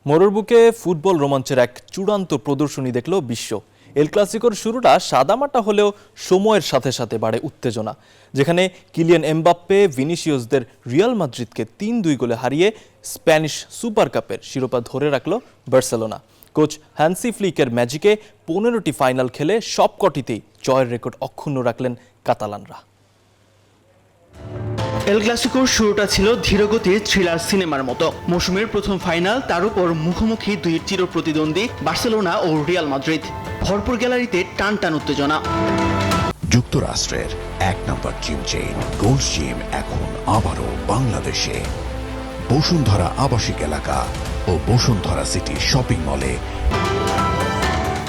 মোড়ের বুকে ফুটবল রোমাঞ্চের এক চূড়ান্ত প্রদর্শনী দেখল বিশ্ব। এল ক্লাসিকোর শুরুটা সাদামাটা হলেও সময়ের সাথে সাথে বাড়ে উত্তেজনা, যেখানে কিলিয়ান এমবাপ্পে ভিনিসিয়াসদের রিয়াল মাদ্রিদকে ৩-২ গোলে হারিয়ে স্প্যানিশ সুপার কাপের শিরোপা ধরে রাখল বার্সেলোনা। কোচ হ্যান্সি ফ্লিকের ম্যাজিকে ১৫টি ফাইনাল খেলে সবকটিতেই জয়ের রেকর্ড অক্ষুণ্ণ রাখলেন কাতালানরা। এল ক্লাসিকোর শুরুটা ছিল ধীরগতির থ্রিলার সিনেমার মতো। মৌসুমের প্রথম ফাইনাল, তার উপর মুখোমুখি দুই চিরপ্রতিদ্বন্দ্বী বার্সেলোনা ও রিয়াল মাদ্রিদ। ভরপুর গ্যালারিতে টান টান উত্তেজনা। যুক্তরাষ্ট্রের ১ নম্বর জিম চেইন গোল্ড জিম এখন আবারও বাংলাদেশে। বসুন্ধরা আবাসিক এলাকা ও বসুন্ধরা সিটি শপিং মলে।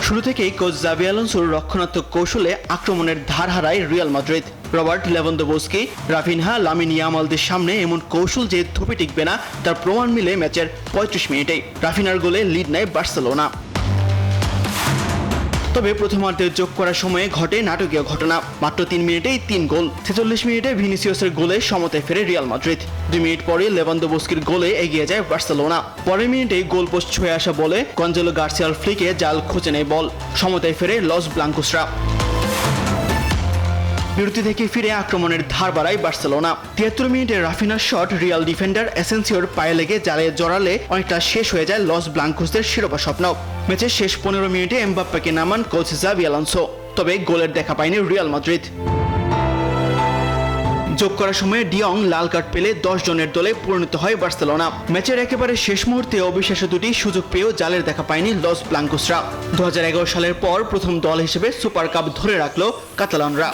শুরু থেকেই কোচ জাভি আলোনসোর রক্ষণাত্মক কৌশলে আক্রমণের ধার হারায় Real Madrid. Robert Lewandowski, Raphinha, Lamine ইয়ামালদের সামনে এমন কৌশল যে ধুপে টিকবে না তার প্রমাণ মিলে ম্যাচের ৩৫ মিনিটেই। রাফিনার গোলে লিড নেয় বার্সেলোনা। তবে প্রথমার্ধে যোগ করার সময়ে ঘটে নাটকীয় ঘটনা। মাত্র ৩ মিনিটেই ৩ গোল। ৪৬ মিনিটে ভিনিসিয়াসের গোলে সমতায় ফেরে রিয়াল মাদ্রিদ। ২ মিনিট পরে লেভানদোভস্কির গোলে এগিয়ে যায় বার্সেলোনা। পরের মিনিটেই গোল পোস্ট ছুঁয়ে আসা বলে গঞ্জালো গার্সিয়ার ফ্লিকে জাল খুঁজে নেয় বল। সমতায় ফেরে লস ব্লাঙ্কোসরা। বিরতি থেকে ফিরে আক্রমণের ধার বাড়ায় বার্সেলোনা। ৭৩ মিনিটে রাফিনার শট রিয়াল ডিফেন্ডার এসেন্সিওর পায়ে লেগে জালে জড়ালে অনেকটা শেষ হয়ে যায় লস ব্লাঙ্কোসদের শিরোপা স্বপ্ন। ম্যাচের শেষ ১৫ মিনিটে এমবাপ্পেকে নামান কোচ জাভি আলোনসো। তবে গোলের দেখা পায়নি রিয়াল মাদ্রিদ। যোগ করার সময় ডিয়ং লাল কার্ড পেলে ১০ জনের দলে পরিণত হয় বার্সেলোনা। ম্যাচের একেবারে শেষ মুহূর্তে অবিশ্বাস্য দুটি সুযোগ পেয়েও জালের দেখা পায়নি লস ব্লাঙ্কোসরা। ২০১১ সালের পর প্রথম দল হিসেবে সুপার কাপ ধরে রাখল কাতালানরা।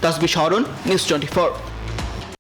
তাসবিহ শাওরুন, নিউজ 24।